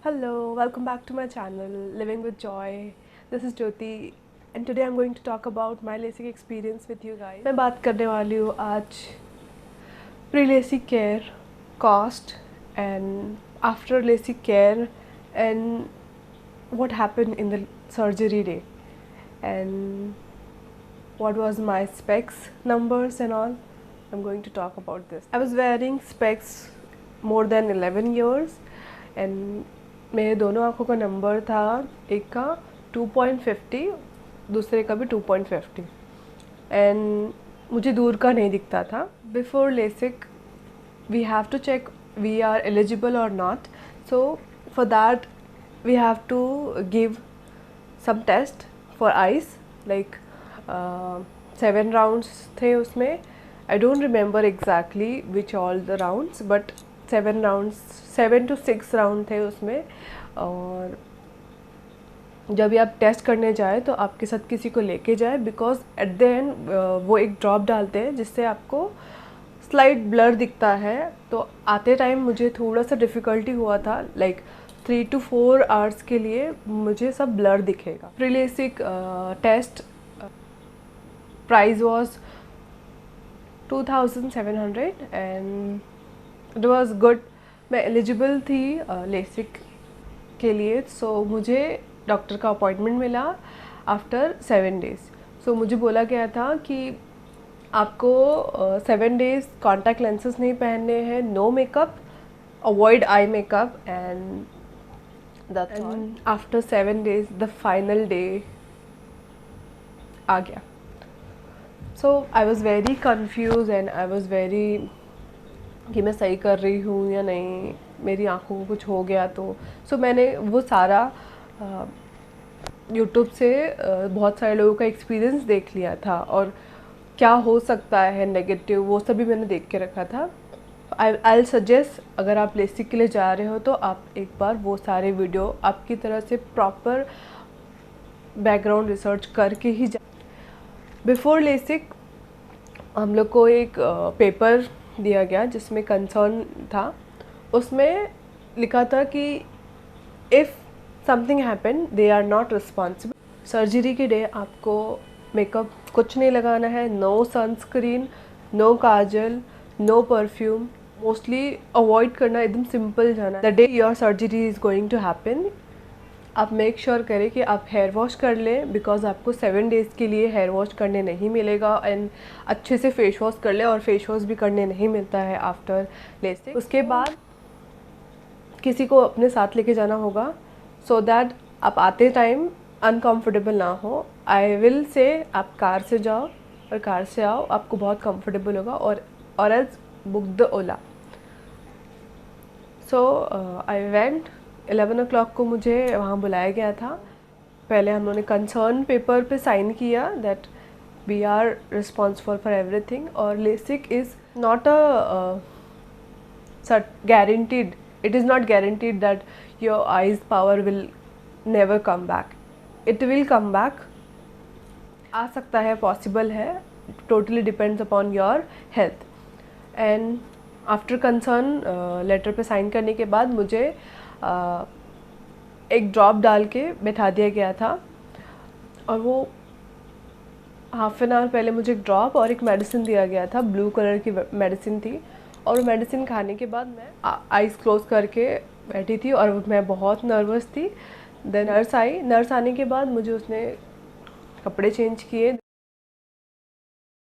Hello, welcome back to my channel Living with Joy. This is Jyoti and today I'm going to talk about my LASIK experience with you guys. मैं बात करने वाली हूँ आज pre LASIK care, cost and after LASIK care and what happened in the surgery day and what was my specs numbers and all. I'm going to talk about this. I was wearing specs more than 11 years and मेरे दोनों आँखों का number था, एक का 2.50, दूसरे का भी 2.50 एंड मुझे दूर का नहीं दिखता था. Before LASIK we have to check we are eligible or not. So for that we have to give some test for eyes like 7 rounds थे उसमें. I don't remember exactly which all the rounds but 7 to 6 round थे उसमें. और जब भी आप test करने जाए तो आपके साथ किसी को लेके जाए बिकॉज एट द एंड वो एक ड्रॉप डालते हैं जिससे आपको स्लाइट ब्लर दिखता है. तो आते टाइम मुझे थोड़ा सा डिफ़िकल्टी हुआ था, लाइक 3 to 4 आवर्स के लिए मुझे सब ब्लर दिखेगा. Pre LASIK test price was 2700 and it was good. मैं एलिजिबल थी लेसिक के लिए. सो मुझे डॉक्टर का अपॉइंटमेंट मिला आफ्टर 7 डेज़. सो मुझे बोला गया था कि आपको 7 डेज़ कॉन्टैक्ट लेंसेज नहीं पहनने हैं, no makeup, avoid eye makeup and that's all. After 7 days the final day आ गया. So I was very confuse and I was very कि मैं सही कर रही हूँ या नहीं, मेरी आँखों को कुछ हो गया तो. सो मैंने वो सारा यूट्यूब से बहुत सारे लोगों का एक्सपीरियंस देख लिया था और क्या हो सकता है नेगेटिव, वो सभी मैंने देख के रखा था. आई सजेस्ट अगर आप लेसिक के लिए जा रहे हो तो आप एक बार वो सारे वीडियो आपकी तरह से प्रॉपर बैकग्राउंड रिसर्च करके ही जा. बिफोर लेसिक हम लोग को एक पेपर दिया गया जिसमें कंसर्न था. उसमें लिखा था कि if something happen they are not responsible. Surgery के डे आपको मेकअप कुछ नहीं लगाना है, no sunscreen, no kajal, no perfume, mostly avoid करना, एकदम सिंपल जाना. The day your surgery is going to happen आप मेक श्योर करें कि आप हेयर वॉश कर लें बिकॉज आपको 7 डेज़ के लिए हेयर वॉश करने नहीं मिलेगा. एंड अच्छे से फेस वॉश कर लें और फेस वॉश भी करने नहीं मिलता है आफ्टर लेसिक. उसके बाद किसी को अपने साथ लेके जाना होगा सो दैट आप आते टाइम अनकम्फर्टेबल ना हो. आई विल से आप कार से जाओ और कार से आओ, आपको बहुत कंफर्टेबल होगा. और as book the Ola. So I went 11 o'clock को मुझे वहाँ बुलाया गया था. पहले हम लोगों ने कंसर्न पेपर पे साइन किया that we are responsible for everything. और LASIK is not a guaranteed, it is not guaranteed that your eyes power will never come back. It will come back, आ सकता है, पॉसिबल है, totally depends upon your health. And after concern letter पे sign करने के बाद मुझे एक ड्रॉप डाल के बैठा दिया गया था. और वो हाफ एन आवर पहले मुझे एक ड्रॉप और एक मेडिसिन दिया गया था, ब्लू कलर की मेडिसिन थी. और वो मेडिसिन खाने के बाद मैं आइज़ क्लोज करके बैठी थी और मैं बहुत नर्वस थी. देन नर्स आई. नर्स आने के बाद मुझे उसने कपड़े चेंज किए.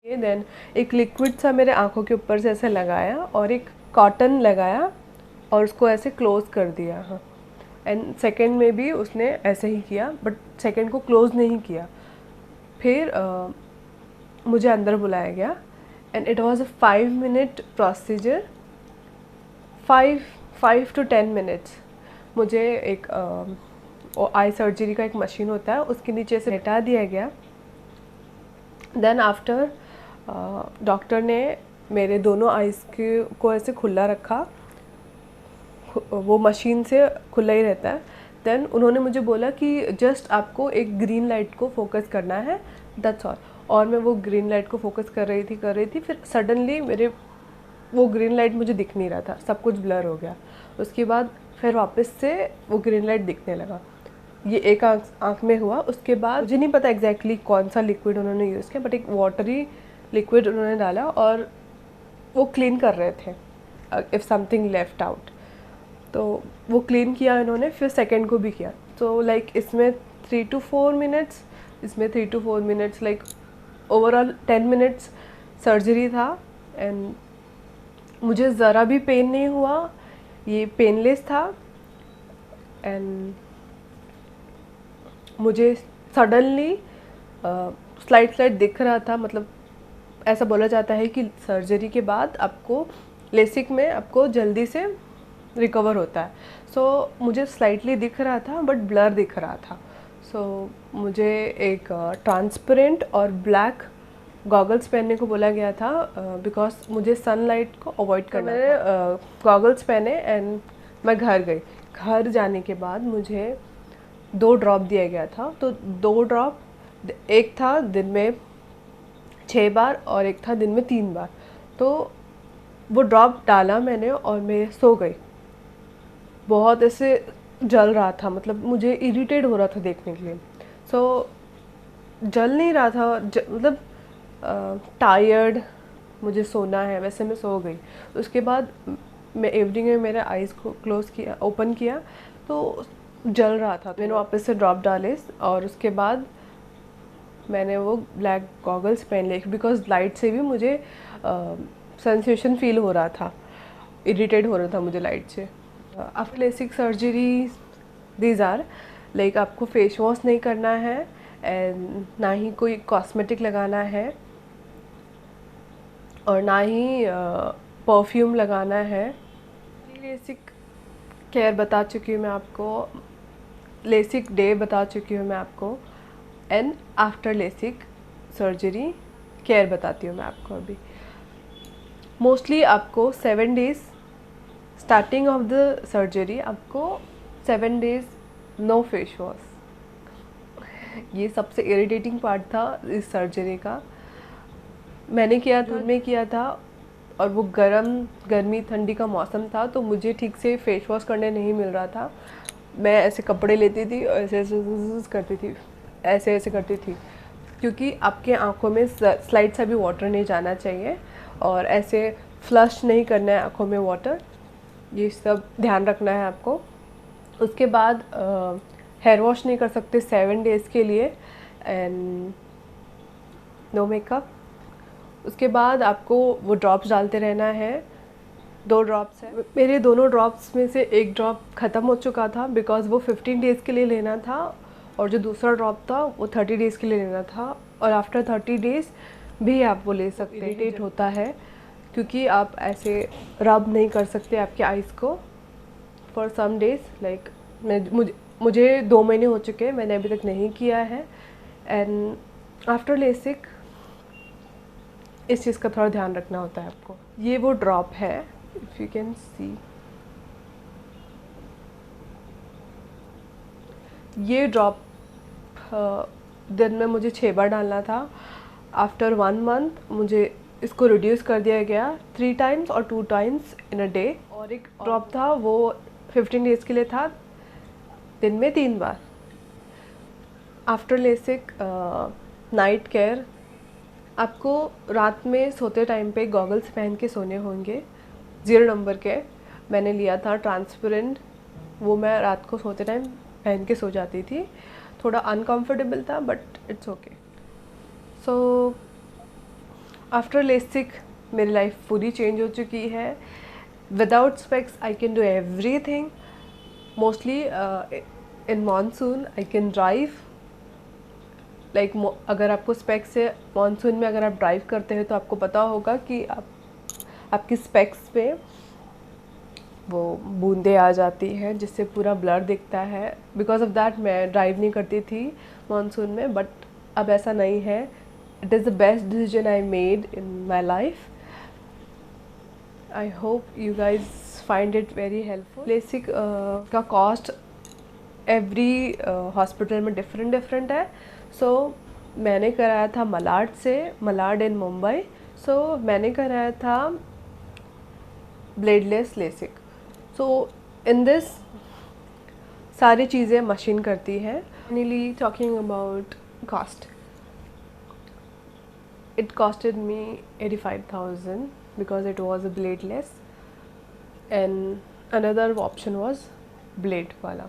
देन एक लिक्विड सा मेरे आँखों के ऊपर से ऐसे लगाया और एक कॉटन लगाया और उसको ऐसे क्लोज़ कर दिया. हाँ. एंड सेकेंड में भी उसने ऐसे ही किया बट सेकेंड को क्लोज़ नहीं किया. फिर मुझे अंदर बुलाया गया and it was a 5-minute procedure. 5 to 10 minutes. मुझे एक आई सर्जरी का एक मशीन होता है, उसके नीचे से लेटा दिया गया. देन आफ्टर डॉक्टर ने मेरे दोनों आइज़ को ऐसे खुला रखा, वो मशीन से खुला ही रहता है. देन उन्होंने मुझे बोला कि जस्ट आपको एक ग्रीन लाइट को फोकस करना है, दैट्स ऑल. और मैं वो ग्रीन लाइट को फोकस कर रही थी. फिर सडनली मेरे वो ग्रीन लाइट मुझे दिख नहीं रहा था, सब कुछ ब्लर हो गया. उसके बाद फिर वापस से वो ग्रीन लाइट दिखने लगा। ये एक आँख में हुआ। उसके बाद मुझे नहीं पता एग्जैक्टली कौन सा लिक्विड उन्होंने यूज़ किया, बट एक वाटरी लिक्विड उन्होंने डाला और वो क्लीन कर रहे थे इफ़ समथिंग लेफ्ट आउट। तो वो क्लीन किया इन्होंने, फिर सेकंड को भी किया। तो लाइक इसमें 3 to 4 मिनट्स, इसमें 3 to 4 minutes, like overall 10 minutes surgery था। एंड मुझे ज़रा भी पेन नहीं हुआ, ये पेनलेस था। एंड मुझे सडनली स्लाइड दिख रहा था। मतलब ऐसा बोला जाता है कि सर्जरी के बाद आपको लेसिक में आपको जल्दी से रिकवर होता है। सो मुझे स्लाइटली दिख रहा था बट ब्लर दिख रहा था। सो मुझे एक ट्रांसपेरेंट और ब्लैक गॉगल्स पहनने को बोला गया था बिकॉज मुझे सनलाइट को अवॉइड करना था। मैंने गॉगल्स पहने एंड मैं घर गई। घर जाने के बाद मुझे 2 ड्रॉप दिया गया था। तो 2 ड्रॉप, एक था दिन में 6 बार और एक था दिन में 3 बार। तो वो ड्रॉप डाला मैंने और मैं सो गई। बहुत ऐसे जल रहा था, मतलब मुझे इरिटेट हो रहा था देखने के लिए। सो जल नहीं रहा था, मतलब टायर्ड, मुझे सोना है, वैसे मैं सो गई। उसके बाद मैं इवनिंग में मेरे आइज़ को क्लोज़ किया, ओपन किया, तो जल रहा था। मैंने वापस से ड्रॉप डाले और उसके बाद मैंने वो ब्लैक गॉगल्स पहन लिए बिकॉज लाइट से भी मुझे सेंसेशन फील हो रहा था, इरिटेट हो रहा था मुझे लाइट से। After LASIK surgery these are like आपको फेस वॉश नहीं करना है एंड ना ही कोई कॉस्मेटिक लगाना है और ना ही परफ्यूम लगाना है। लेसिक केयर बता चुकी हूँ मैं आपको, लेसिक डे बता चुकी हूँ मैं आपको, and after LASIK surgery care बताती हूँ मैं आपको अभी। मोस्टली आपको 7 days starting of the surgery, आपको 7 डेज़ नो फेस वॉश। ये सबसे इरिटेटिंग पार्ट था इस सर्जरी का। मैंने किया था, में किया था और वो गर्मी ठंडी का मौसम था, तो मुझे ठीक से फेस वॉश करने नहीं मिल रहा था। मैं ऐसे कपड़े लेती थी और ऐसे ऐसे करती थी, ऐसे ऐसे करती थी, क्योंकि आपके आँखों में स्लाइड सा भी वाटर नहीं जाना चाहिए और ऐसे फ्लश नहीं करना है आँखों में वाटर, ये सब ध्यान रखना है आपको। उसके बाद हेयर वॉश नहीं कर सकते 7 डेज़ के लिए एंड नो मेकअप। उसके बाद आपको वो ड्रॉप्स डालते रहना है। 2 ड्रॉप्स है, मेरे दोनों ड्रॉप्स में से एक ड्रॉप ख़त्म हो चुका था बिकॉज़ वो 15 डेज़ के लिए लेना था और जो दूसरा ड्रॉप था वो 30 डेज़ के लिए लेना था। और आफ्टर 30 डेज़ भी आप वो ले सकते हैं। इरिटेट होता है क्योंकि आप ऐसे रब नहीं कर सकते आपके आइज़ को फॉर सम डेज़। लाइक मुझे 2 महीने हो चुके हैं, मैंने अभी तक नहीं किया है। एंड आफ्टर लेसिक इस चीज़ का थोड़ा ध्यान रखना होता है आपको। ये वो ड्रॉप है, इफ़ यू कैन सी, ये ड्रॉप दिन में मुझे 6 बार डालना था। आफ्टर 1 मंथ मुझे इसको रिड्यूस कर दिया गया 3 टाइम्स और 2 टाइम्स इन अ डे। और एक ड्रॉप था वो 15 डेज़ के लिए था, दिन में 3 बार। आफ्टर लेसिक नाइट केयर, आपको रात में सोते टाइम पे गॉगल्स पहन के सोने होंगे 0 नंबर के। मैंने लिया था ट्रांसपेरेंट, वो मैं रात को सोते टाइम पहन के सो जाती थी। थोड़ा अनकंफर्टेबल था but it's okay. So after LASIK मेरी लाइफ पूरी चेंज हो चुकी है। Without specs I can do everything. Mostly in monsoon I can drive. Like अगर आपको स्पेक्स से मानसून में अगर आप ड्राइव करते हैं तो आपको पता होगा कि आपकी स्पेक्स पे वो बूंदें आ जाती हैं जिससे पूरा ब्लर दिखता है। बिकॉज ऑफ दैट मैं ड्राइव नहीं करती थी मानसून में, बट अब ऐसा नहीं है। It is the best decision I made in my life. I hope you guys find it very helpful. LASIK का कॉस्ट एवरी हॉस्पिटल में डिफरेंट है। सो मैंने कराया था मलाड से, मलाड इन मुंबई। सो मैंने कराया था bladeless LASIK. So in this सारी चीज़ें मशीन करती है. Finally, talking about cost, it costed me 85,000 because it was a bladeless, and another option was blade वाला.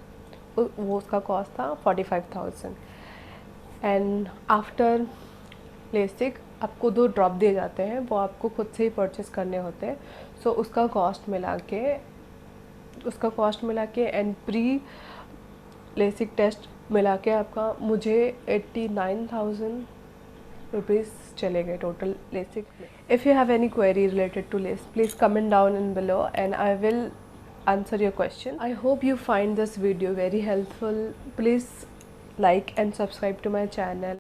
वो उसका कॉस्ट था 45,000. एंड आफ्टर लेसिक आपको 2 ड्रॉप दिए जाते हैं, वो आपको खुद से ही परचेस करने होते हैं. सो उसका कॉस्ट मिला के एंड प्री लेसिक टेस्ट मिला के आपका मुझे 89,000 रुपीज़ चले गए टोटल लेसिक में. If you have any query related to less, please comment down in below and I will answer your question. I hope you find this video very helpful. Please like and subscribe to my channel.